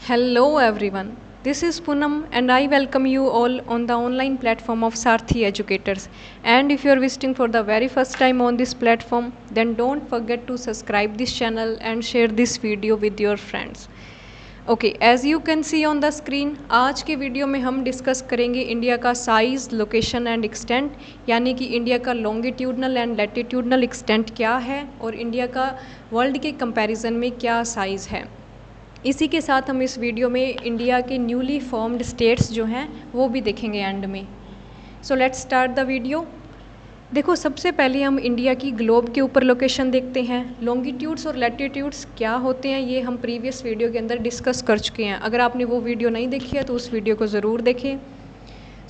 Hello everyone. This is Poonam and I welcome you all on the online platform of Sarthi Educators. And if you are visiting for the very first time on this platform, then don't forget to subscribe this channel and share this video with your friends. Okay as you can see on the screen, आज के video में हम discuss करेंगे India का size, location and extent, यानी कि India का longitudinal and latitudinal extent क्या है और इंडिया का वर्ल्ड के कंपैरिजन में क्या साइज़ है। इसी के साथ हम इस वीडियो में इंडिया के न्यूली फॉर्म्ड स्टेट्स जो हैं वो भी देखेंगे एंड में। So let's start the video. देखो, सबसे पहले हम इंडिया की ग्लोब के ऊपर लोकेशन देखते हैं। लॉन्गिट्यूड्स और लैटिट्यूड्स क्या होते हैं ये हम प्रीवियस वीडियो के अंदर डिस्कस कर चुके हैं। अगर आपने वो वीडियो नहीं देखी है तो उस वीडियो को ज़रूर देखें।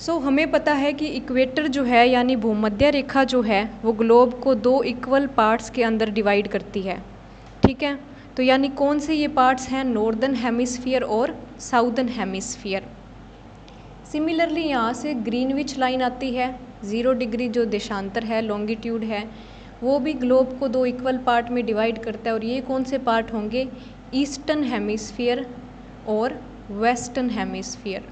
सो हमें पता है कि इक्वेटर जो है यानी भूमध्य रेखा जो है वो ग्लोब को दो इक्वल पार्ट्स के अंदर डिवाइड करती है। ठीक है, तो यानी कौन से ये पार्ट्स हैं, नॉर्दर्न हेमिस्फीयर और साउदर्न हेमिस्फीयर। सिमिलरली यहाँ से ग्रीनविच लाइन आती है, 0 डिग्री जो देशांतर है, लॉन्गिट्यूड है, वो भी ग्लोब को दो इक्वल पार्ट में डिवाइड करता है। और ये कौन से पार्ट होंगे, ईस्टर्न हेमिस्फीयर और वेस्टर्न हेमिस्फीयर।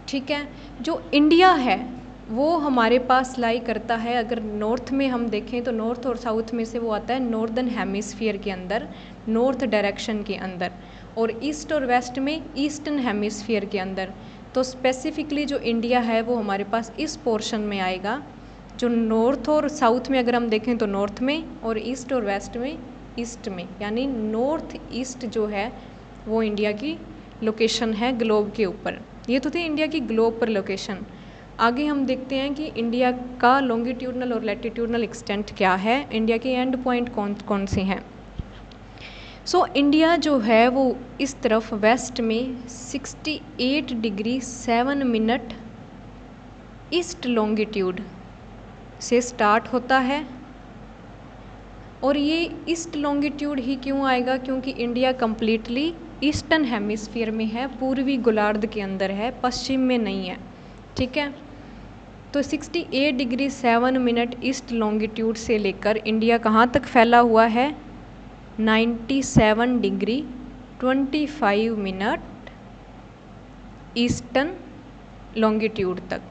ठीक है, जो इंडिया है वो हमारे पास लाई करता है, अगर नॉर्थ में हम देखें तो नॉर्थ और साउथ में से वो आता है नॉर्दर्न हेमिस्फीयर के अंदर, नॉर्थ डायरेक्शन के अंदर, और ईस्ट और वेस्ट में ईस्टर्न हेमिस्फीयर के अंदर। तो स्पेसिफिकली जो इंडिया है वो हमारे पास इस पोर्शन में आएगा, जो नॉर्थ और साउथ में अगर हम देखें तो नॉर्थ में, और ईस्ट और वेस्ट में ईस्ट में, यानी नॉर्थ ईस्ट जो है वो इंडिया की लोकेशन है ग्लोब के ऊपर। ये तो थी इंडिया की ग्लोब पर लोकेशन। आगे हम देखते हैं कि इंडिया का लॉन्गिट्यूडनल और लैटिट्यूडनल एक्सटेंट क्या है, इंडिया के एंड पॉइंट कौन कौन से हैं। सो इंडिया जो है वो इस तरफ वेस्ट में 68 डिग्री 7 मिनट ईस्ट लॉन्गिट्यूड से स्टार्ट होता है। और ये ईस्ट लॉन्गिट्यूड ही क्यों आएगा, क्योंकि इंडिया कम्प्लीटली ईस्टर्न हेमिस्फीयर में है, पूर्वी गोलार्ध के अंदर है, पश्चिम में नहीं है। ठीक है, तो 68 डिग्री 7 मिनट ईस्ट लॉन्गिट्यूड से लेकर इंडिया कहाँ तक फैला हुआ है, 97 डिग्री 25 मिनट ईस्टर्न लॉन्गिट्यूड तक।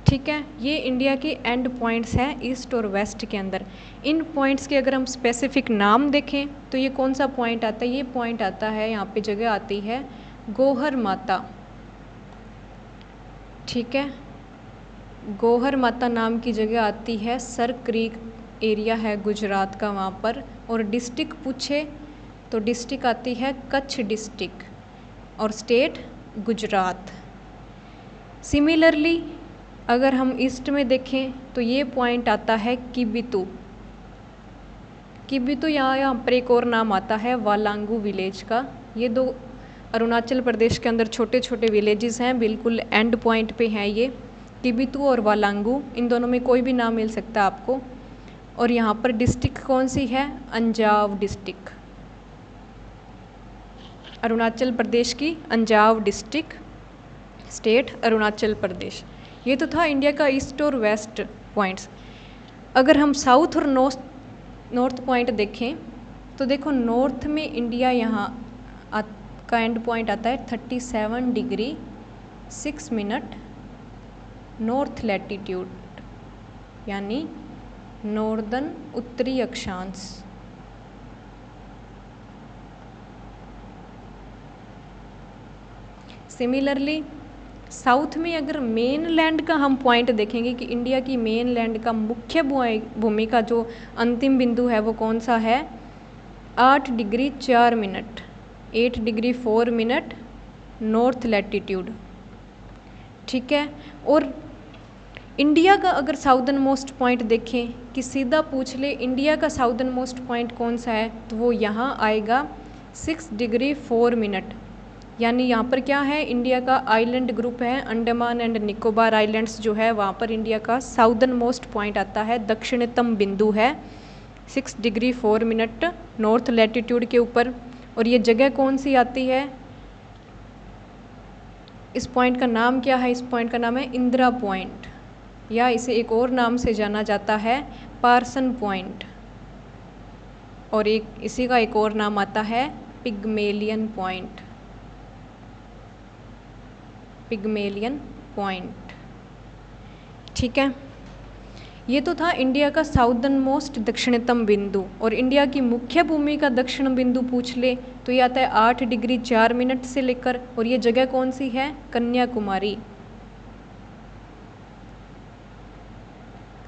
ठीक है, ये इंडिया के एंड पॉइंट्स हैं ईस्ट और वेस्ट के अंदर। इन पॉइंट्स के अगर हम स्पेसिफिक नाम देखें तो ये कौन सा पॉइंट आता है, ये पॉइंट आता है, यहाँ पे जगह आती है गोहर माता। ठीक है, गोहर माता नाम की जगह आती है, सर क्रीक एरिया है गुजरात का वहाँ पर। और डिस्ट्रिक्ट पूछे तो डिस्ट्रिक्ट आती है कच्छ डिस्ट्रिक्ट, और स्टेट गुजरात। सिमिलरली अगर हम ईस्ट में देखें तो ये पॉइंट आता है किबितू। किबितू यहाँ पर एक और नाम आता है वालांगू विलेज का। ये दो अरुणाचल प्रदेश के अंदर छोटे छोटे विलेजेस हैं, बिल्कुल एंड पॉइंट पे हैं ये, किबितू और वालांगू। इन दोनों में कोई भी नाम मिल सकता है आपको। और यहाँ पर डिस्ट्रिक्ट कौन सी है, अंजाव डिस्ट्रिक्ट, अरुणाचल प्रदेश की अंजाव डिस्ट्रिक्ट, स्टेट अरुणाचल प्रदेश। ये तो था इंडिया का ईस्ट और वेस्ट पॉइंट्स। अगर हम साउथ और नॉर्थ पॉइंट देखें तो देखो, नॉर्थ में इंडिया यहाँ का एंड पॉइंट आता है 37 डिग्री 6 मिनट नॉर्थ लैटिट्यूड, यानी नॉर्दर्न उत्तरी अक्षांश। सिमिलरली साउथ में अगर मेन लैंड का हम पॉइंट देखेंगे कि इंडिया की मेन लैंड का मुख्य भूमि का जो अंतिम बिंदु है वो कौन सा है, 8 degree 4 minute 8 degree 4 minute north latitude. ठीक है, और इंडिया का अगर साउदर्न मोस्ट पॉइंट देखें कि सीधा पूछ ले इंडिया का साउदर्न मोस्ट पॉइंट कौन सा है, तो वो यहाँ आएगा 6 डिग्री 4 मिनट। यानी यहाँ पर क्या है, इंडिया का आइलैंड ग्रुप है, अंडमान एंड निकोबार आइलैंड्स जो है वहाँ पर इंडिया का साउदर्न मोस्ट पॉइंट आता है, दक्षिणतम बिंदु है 6 डिग्री 4 मिनट नॉर्थ लैटिट्यूड के ऊपर। और ये जगह कौन सी आती है, इस पॉइंट का नाम क्या है, इस पॉइंट का नाम है इंदिरा पॉइंट, या इसे एक और नाम से जाना जाता है पार्सन पॉइंट, और एक इसी का एक और नाम आता है पिग्मेलियन पॉइंट, पिग्मेलियन पॉइंट। ठीक है, ये तो था इंडिया का साउदर्न मोस्ट दक्षिणतम बिंदु। और इंडिया की मुख्य भूमि का दक्षिण बिंदु पूछ ले तो ये आता है 8 डिग्री 4 मिनट से लेकर, और ये जगह कौन सी है? कन्याकुमारी।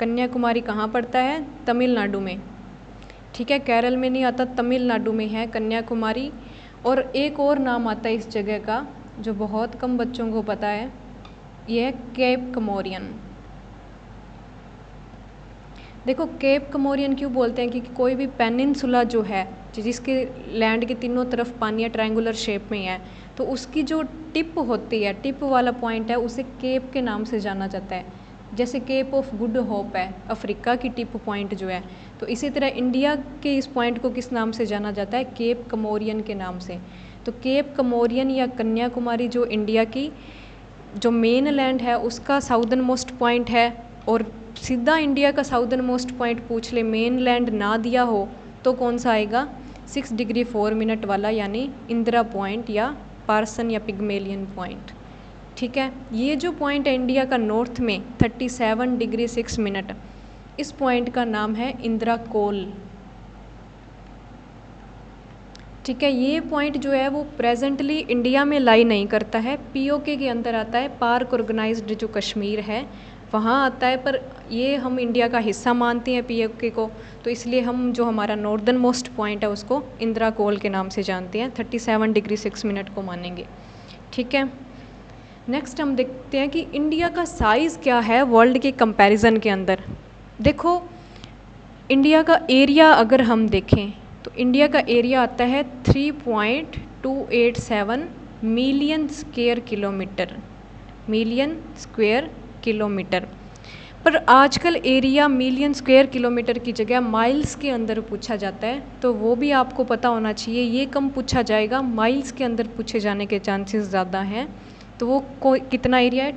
कन्याकुमारी कहाँ पड़ता है? तमिलनाडु में। ठीक है, केरल में नहीं आता, तमिलनाडु में है कन्याकुमारी। और एक और नाम आता है इस जगह का जो बहुत कम बच्चों को पता है, ये है केप कमोरियन। देखो केप कमोरियन क्यों बोलते हैं? क्योंकि कोई भी पेनिनसुला जो है जिसके लैंड के तीनों तरफ पानी है, ट्रायंगुलर शेप में है, तो उसकी जो टिप होती है, टिप वाला पॉइंट है, उसे केप के नाम से जाना जाता है। जैसे केप ऑफ गुड होप है अफ्रीका की टिप पॉइंट जो है, तो इसी तरह इंडिया के इस पॉइंट को किस नाम से जाना जाता है? केप कमोरियन के नाम से। तो केप कमोरियन या कन्याकुमारी जो इंडिया की जो मेन लैंड है उसका साउदर्न मोस्ट पॉइंट है। और सीधा इंडिया का साउदर्न मोस्ट पॉइंट पूछ ले, मेन लैंड ना दिया हो, तो कौन सा आएगा? 6 डिग्री 4 मिनट वाला, यानी इंदिरा पॉइंट या पार्सन या पिग्मेलियन पॉइंट। ठीक है, ये जो पॉइंट है इंडिया का नॉर्थ में 37 डिग्री 6 मिनट, इस पॉइंट का नाम है इंदिरा कोल। ठीक है, ये पॉइंट जो है वो प्रेजेंटली इंडिया में लाई नहीं करता है, पीओके के अंदर आता है, पार्क ऑर्गेनाइज्ड जो कश्मीर है वहाँ आता है, पर ये हम इंडिया का हिस्सा मानते हैं पीओके को, तो इसलिए हम जो हमारा नॉर्दर्न मोस्ट पॉइंट है उसको इंदिरा कोल के नाम से जानते हैं, 37 डिग्री 6 मिनट को मानेंगे। ठीक है, नेक्स्ट हम देखते हैं कि इंडिया का साइज़ क्या है वर्ल्ड के कंपैरिजन के अंदर। देखो इंडिया का एरिया अगर हम देखें तो इंडिया का एरिया आता है 3.287 million square kilometre, million square kilometre. पर आजकल एरिया मिलियन स्क्वायर किलोमीटर की जगह माइल्स के अंदर पूछा जाता है, तो वो भी आपको पता होना चाहिए, ये कम पूछा जाएगा, माइल्स के अंदर पूछे जाने के चांसेस ज़्यादा हैं। तो वो कितना एरिया है?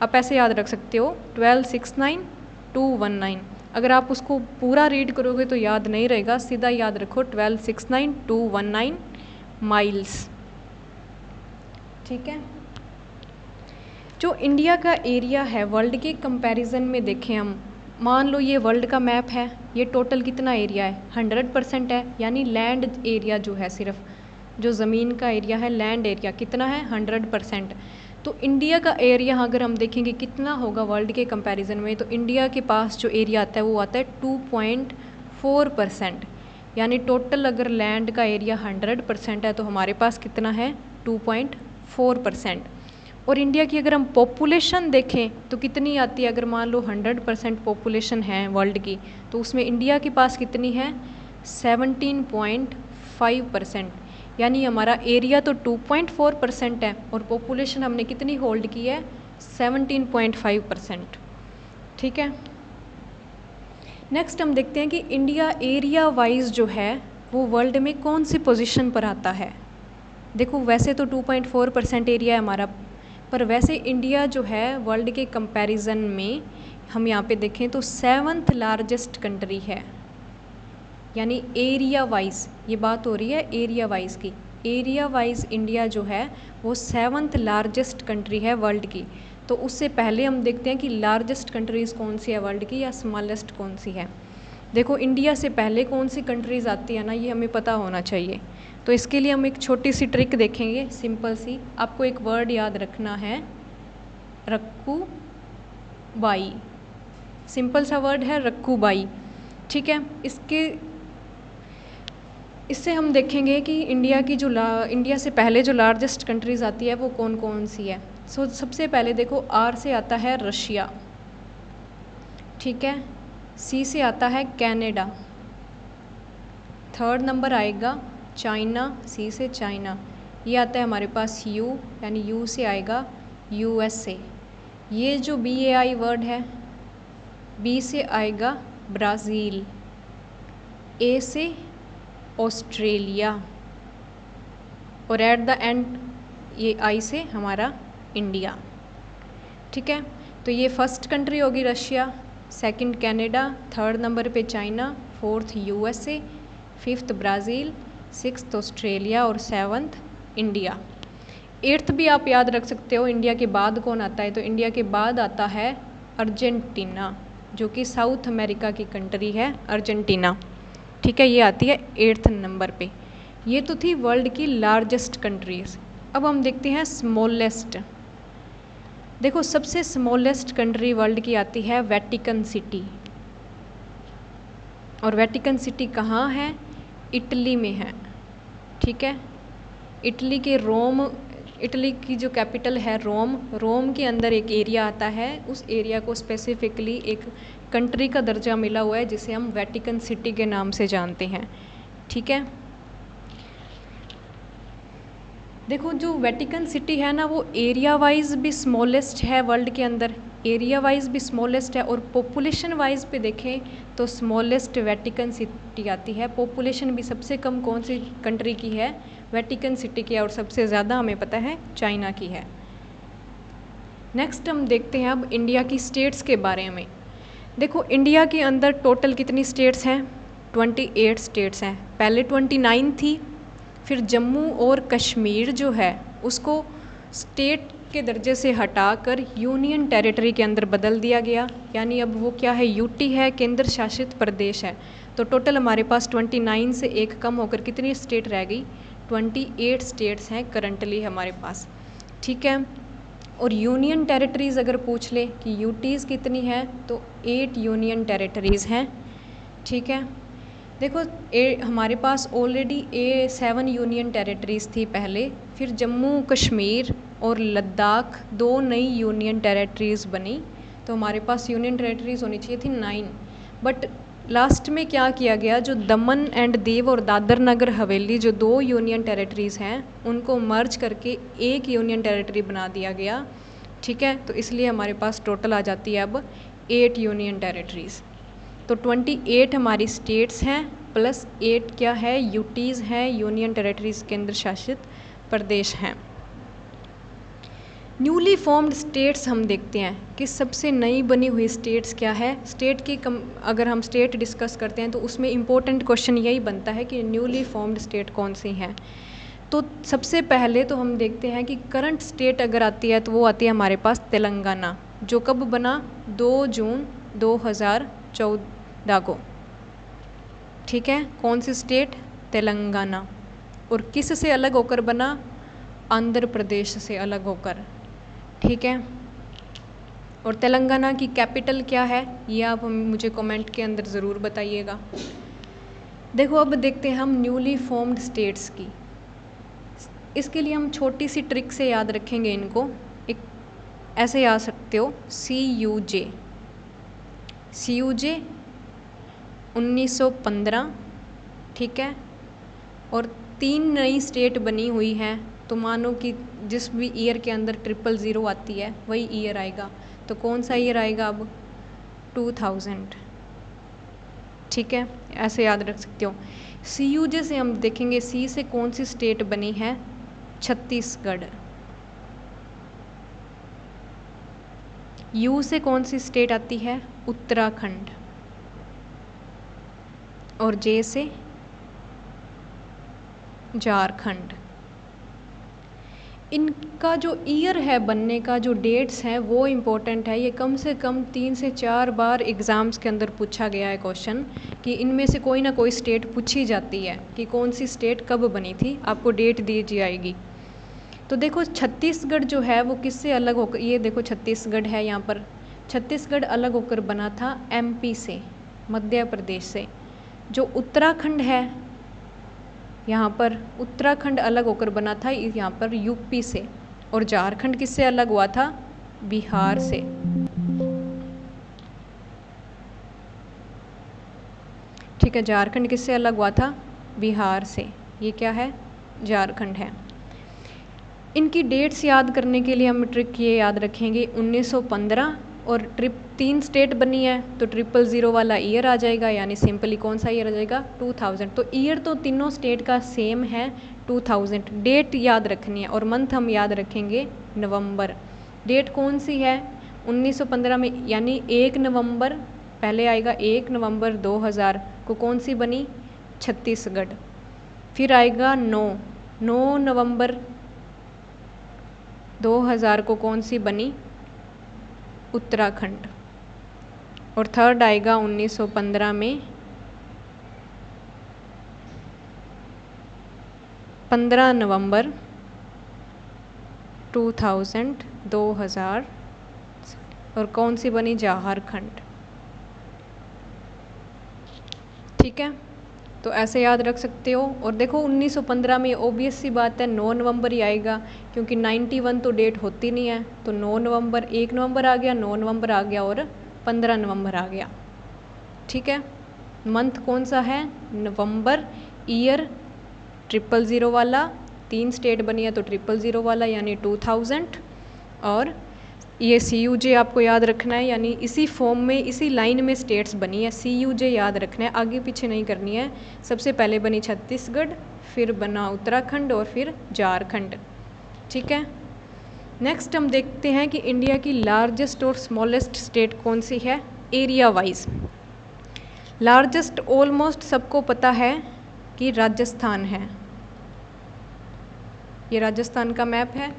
आप ऐसे याद रख सकते हो 1269,219। अगर आप उसको पूरा रीड करोगे तो याद नहीं रहेगा, सीधा याद रखो 1269,219 माइल्स। ठीक है, जो इंडिया का एरिया है वर्ल्ड के कंपैरिजन में देखें हम, मान लो ये वर्ल्ड का मैप है, ये टोटल कितना एरिया है? 100% है, यानी लैंड एरिया जो है, सिर्फ जो ज़मीन का एरिया है, लैंड एरिया कितना है? 100%। तो इंडिया का एरिया अगर हम देखेंगे कितना होगा वर्ल्ड के कंपैरिजन में, तो इंडिया के पास जो एरिया आता है वो आता है 2.4%, यानी टोटल अगर लैंड का एरिया 100% है तो हमारे पास कितना है? 2.4%। और इंडिया की अगर हम पॉपुलेशन देखें तो कितनी आती है? अगर मान लो 100% पॉपुलेशन है वर्ल्ड की, तो उसमें इंडिया के पास कितनी है? 17.5%, यानी हमारा एरिया तो 2.4% है और पॉपुलेशन हमने कितनी होल्ड की है? 17.5%। ठीक है, नेक्स्ट हम देखते हैं कि इंडिया एरिया वाइज जो है वो वर्ल्ड में कौन सी पोजीशन पर आता है। देखो वैसे तो 2.4% एरिया है हमारा, पर वैसे इंडिया जो है वर्ल्ड के कंपैरिजन में हम यहाँ पे देखें तो 7th लार्जेस्ट कंट्री है, यानी एरिया वाइज ये बात हो रही है, एरिया वाइज की। एरिया वाइज इंडिया जो है वो 7th लार्जेस्ट कंट्री है वर्ल्ड की। तो उससे पहले हम देखते हैं कि लार्जेस्ट कंट्रीज़ कौन सी है वर्ल्ड की या स्मॉलेस्ट कौन सी है। देखो इंडिया से पहले कौन सी कंट्रीज़ आती है ना, ये हमें पता होना चाहिए। तो इसके लिए हम एक छोटी सी ट्रिक देखेंगे, सिंपल सी। आपको एक वर्ड याद रखना है, रक्कू-बाई। सिंपल सा वर्ड है रक्कू-बाई। ठीक है, इससे हम देखेंगे कि इंडिया की जो इंडिया से पहले जो लार्जेस्ट कंट्रीज़ आती है वो कौन कौन सी है। सबसे पहले देखो आर से आता है रशिया, ठीक है, सी से आता है कनाडा, थर्ड नंबर आएगा चाइना, सी से चाइना, ये आता है हमारे पास यू, यानी यू से आएगा यूएसए। ये जो BAI वर्ड है, बी से आएगा ब्राज़ील, ए से ऑस्ट्रेलिया, और एट द एंड ये आई से हमारा इंडिया। ठीक है, तो ये फर्स्ट कंट्री होगी Russia, second Canada, third number पे China, fourth USA, fifth Brazil, 6th Australia और 7th इंडिया। 8th भी आप याद रख सकते हो। इंडिया के बाद कौन आता है, तो इंडिया के बाद आता है अर्जेंटीना, जो कि साउथ अमेरिका की कंट्री है अर्जेंटीना। ठीक है, ये आती है 8th नंबर पे। ये तो थी वर्ल्ड की लार्जेस्ट कंट्रीज। अब हम देखते हैं स्मॉलेस्ट। देखो सबसे स्मॉलेस्ट कंट्री वर्ल्ड की आती है वेटिकन सिटी। और वेटिकन सिटी कहाँ है, इटली में है। ठीक है, इटली के रोम, इटली की जो कैपिटल है रोम, रोम के अंदर एक एरिया आता है, उस एरिया को स्पेसिफिकली एक कंट्री का दर्जा मिला हुआ है जिसे हम वेटिकन सिटी के नाम से जानते हैं। ठीक है, देखो जो वेटिकन सिटी है ना, वो एरिया वाइज भी स्मॉलेस्ट है वर्ल्ड के अंदर, एरिया वाइज भी स्मॉलेस्ट है, और पॉपुलेशन वाइज पे देखें तो स्मॉलेस्ट वेटिकन सिटी आती है। पॉपुलेशन भी सबसे कम कौन सी कंट्री की है, वेटिकन सिटी की है, और सबसे ज़्यादा हमें पता है चाइना की है। नेक्स्ट हम देखते हैं अब इंडिया की स्टेट्स के बारे में। देखो इंडिया के अंदर टोटल कितनी स्टेट्स हैं, 28 स्टेट्स हैं। पहले 29 थी, फिर जम्मू और कश्मीर जो है उसको स्टेट के दर्जे से हटाकर यूनियन टेरिटरी के अंदर बदल दिया गया, यानी अब वो क्या है, यूटी है, केंद्र शासित प्रदेश है। तो टोटल हमारे पास 29 से एक कम होकर कितनी स्टेट रह गई, 28 स्टेट्स हैं करंटली हमारे पास। ठीक है, और यूनियन टेरिटरीज़ अगर पूछ ले कि यूटीज़ कितनी है, तो 8 यूनियन टेरिटरीज़ हैं। ठीक है, देखो हमारे पास ऑलरेडी 7 यूनियन टेरिटरीज़ थी पहले, फिर जम्मू कश्मीर और लद्दाख 2 नई यूनियन टेरिटरीज़ बनी, तो हमारे पास यूनियन टेरिटरीज़ होनी चाहिए थी 9। बट लास्ट में क्या किया गया, जो दमन एंड दीव और दादर नगर हवेली जो 2 यूनियन टेरिटरीज़ हैं उनको मर्ज करके एक यूनियन टेरिटरी बना दिया गया। ठीक है, तो इसलिए हमारे पास टोटल आ जाती है अब 8 यूनियन टेरिटरीज़। तो 28 हमारी स्टेट्स हैं प्लस 8 क्या है, यूटीज़ हैं, यूनियन टेरिटरीज़ केंद्र शासित प्रदेश हैं। न्यूली फॉर्म्ड स्टेट्स हम देखते हैं कि सबसे नई बनी हुई स्टेट्स क्या है। स्टेट की अगर हम स्टेट डिस्कस करते हैं तो उसमें इम्पोर्टेंट क्वेश्चन यही बनता है कि न्यूली फॉर्म्ड स्टेट कौन सी हैं। तो सबसे पहले तो हम देखते हैं कि करंट स्टेट अगर आती है तो वो आती है हमारे पास तेलंगाना, जो कब बना, 2 जून 2014 को। ठीक है, कौन सी स्टेट, तेलंगाना। और किस से अलग होकर बना, आंध्र प्रदेश से अलग होकर। ठीक है, और तेलंगाना की कैपिटल क्या है, ये आप मुझे कमेंट के अंदर ज़रूर बताइएगा। देखो अब देखते हैं हम न्यूली फॉर्म्ड स्टेट्स की। इसके लिए हम छोटी सी ट्रिक से याद रखेंगे इनको। एक ऐसे याद सकते हो, CUJ 1915। ठीक है, और 3 नई स्टेट बनी हुई हैं, तो मानो कि जिस भी ईयर के अंदर 000 आती है वही ईयर आएगा। तो कौन सा ईयर आएगा अब, 2000। ठीक है, ऐसे याद रख सकते हो। CUJ से हम देखेंगे, सी से कौन सी स्टेट बनी है, छत्तीसगढ़। यू से कौन सी स्टेट आती है, उत्तराखंड। और जे से झारखंड। इनका जो ईयर है बनने का, जो डेट्स हैं वो इम्पोर्टेंट है। ये कम से कम 3 से 4 बार एग्ज़ाम्स के अंदर पूछा गया है क्वेश्चन, कि इनमें से कोई ना कोई स्टेट पूछी जाती है कि कौन सी स्टेट कब बनी थी, आपको डेट दी जाएगी। तो देखो छत्तीसगढ़ जो है वो किससे अलग होकर, ये देखो छत्तीसगढ़ है यहाँ पर, छत्तीसगढ़ अलग होकर बना था MP से, मध्य प्रदेश से। जो उत्तराखंड है यहाँ पर, उत्तराखंड अलग होकर बना था यहाँ पर UP से। और झारखंड किससे अलग हुआ था, बिहार से। ठीक है, झारखंड किससे अलग हुआ था, बिहार से। ये क्या है, झारखंड है। इनकी डेट्स याद करने के लिए हम ट्रिक ये याद रखेंगे, 1915 और 3 स्टेट बनी है तो 000 वाला ईयर आ जाएगा, यानी सिंपली कौन सा ईयर आ जाएगा, 2000। तो ईयर तो तीनों स्टेट का सेम है 2000। डेट याद रखनी है और मंथ हम याद रखेंगे नवंबर। डेट कौन सी है 1915 में, यानी 1 नवंबर पहले आएगा, 1 नवंबर 2000 को कौन सी बनी, छत्तीसगढ़। फिर आएगा 9 नवंबर 2000 को कौन सी बनी? उत्तराखंड। और थर्ड आएगा 1915 में 15 नवंबर 2000 और कौन सी बनी? झारखंड। ठीक है, तो ऐसे याद रख सकते हो। और देखो 1915 में ऑब्वियस सी बात है 9 नवंबर ही आएगा, क्योंकि 91 तो डेट होती नहीं है, तो 9 नवंबर, 1 नवंबर आ गया, 9 नवंबर आ गया और 15 नवंबर आ गया। ठीक है, मंथ कौन सा है? नवंबर। ईयर 000 वाला, 3 स्टेट बनी है तो 000 वाला यानी 2000। और ये CUJ आपको याद रखना है, यानी इसी फॉर्म में, इसी लाइन में स्टेट्स बनी है। CUJ याद रखना है, आगे पीछे नहीं करनी है। सबसे पहले बनी छत्तीसगढ़, फिर बना उत्तराखंड और फिर झारखंड। ठीक है, नेक्स्ट हम देखते हैं कि इंडिया की लार्जेस्ट और स्मॉलेस्ट स्टेट कौन सी है एरिया वाइज। लार्जेस्ट ऑलमोस्ट सबको पता है कि राजस्थान है। ये राजस्थान का मैप है।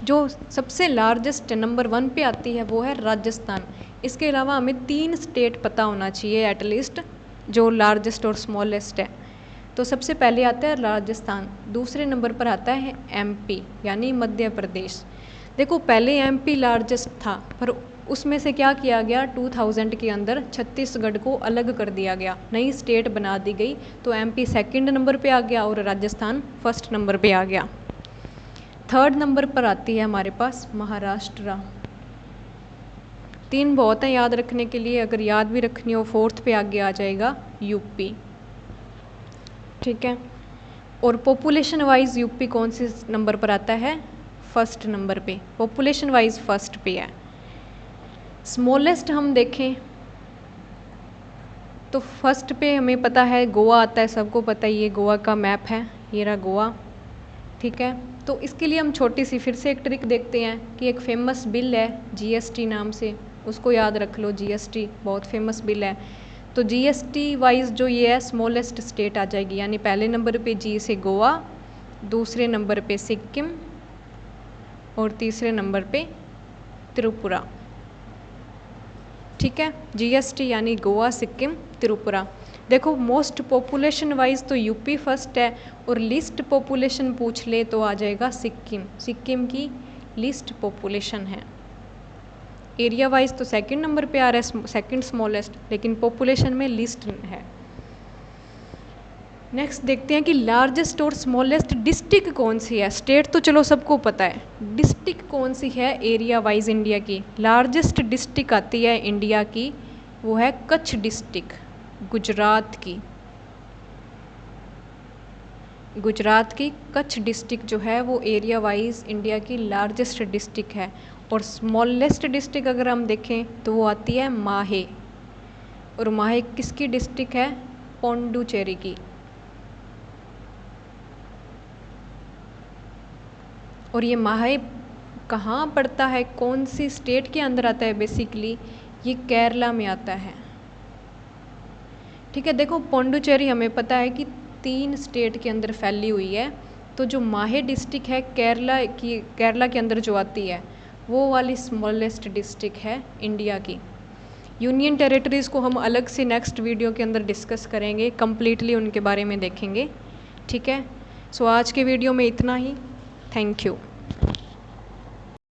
जो सबसे लार्जेस्ट नंबर 1 पे आती है वो है राजस्थान। इसके अलावा हमें 3 स्टेट पता होना चाहिए एटलीस्ट जो लार्जेस्ट और स्मॉलेस्ट है। तो सबसे पहले आता है राजस्थान, दूसरे नंबर पर आता है MP यानी मध्य प्रदेश। देखो पहले MP लार्जेस्ट था, पर उसमें से क्या किया गया, 2000 के अंदर छत्तीसगढ़ को अलग कर दिया गया, नई स्टेट बना दी गई, तो MP सेकंड नंबर पे आ गया और राजस्थान फर्स्ट नंबर पे आ गया। थर्ड नंबर पर आती है हमारे पास महाराष्ट्र। 3 बहुत है याद रखने के लिए, अगर याद भी रखनी हो फोर्थ पे आगे आ जाएगा UP। ठीक है, और पॉपुलेशन वाइज UP कौन से नंबर पर आता है? फर्स्ट नंबर पे, पॉपुलेशन वाइज फर्स्ट पे है। स्मॉलेस्ट हम देखें तो फर्स्ट पे हमें पता है गोवा आता है, सबको पता है, ये गोवा का मैप है, ये रहा गोवा। ठीक है, तो इसके लिए हम छोटी सी फिर से एक ट्रिक देखते हैं कि एक फेमस बिल है GST नाम से, उसको याद रख लो। GST बहुत फेमस बिल है, तो GST वाइज जो ये है स्मॉलेस्ट स्टेट आ जाएगी, यानी पहले नंबर पे G से गोवा, दूसरे नंबर पे सिक्किम और तीसरे नंबर पे त्रिपुरा। ठीक है, GST यानी गोवा, सिक्किम, त्रिपुरा। देखो मोस्ट पॉपुलेशन वाइज तो UP फर्स्ट है, और लिस्ट पॉपुलेशन पूछ ले तो आ जाएगा सिक्किम। सिक्किम की लिस्ट पॉपुलेशन है। एरिया वाइज तो सेकंड नंबर पे आ रहा है, सेकंड स्मॉलेस्ट, लेकिन पॉपुलेशन में लिस्ट है। नेक्स्ट देखते हैं कि लार्जेस्ट और स्मॉलेस्ट डिस्ट्रिक्ट कौन सी है। स्टेट तो चलो सबको पता है, डिस्ट्रिक्ट कौन सी है एरिया वाइज इंडिया की। लार्जेस्ट डिस्ट्रिक्ट आती है इंडिया की, वो है कच्छ डिस्ट्रिक्ट, गुजरात की। गुजरात की कच्छ डिस्ट्रिक्ट जो है वो एरिया वाइज इंडिया की लार्जेस्ट डिस्ट्रिक्ट है। और स्मॉलेस्ट डिस्ट्रिक्ट अगर हम देखें तो वो आती है माहे, और माहे किसकी डिस्ट्रिक्ट है? पौंडुचेरी की। और ये माहे कहाँ पड़ता है, कौन सी स्टेट के अंदर आता है? बेसिकली ये केरला में आता है। ठीक है, देखो पौंडुचेरी हमें पता है कि 3 स्टेट के अंदर फैली हुई है, तो जो माहे डिस्ट्रिक्ट है केरला के अंदर जो आती है वो वाली स्मॉलेस्ट डिस्ट्रिक्ट है इंडिया की। यूनियन टेरिटरीज़ को हम अलग से नेक्स्ट वीडियो के अंदर डिस्कस करेंगे, कम्प्लीटली उनके बारे में देखेंगे। ठीक है, सो आज के वीडियो में इतना ही। Thank you.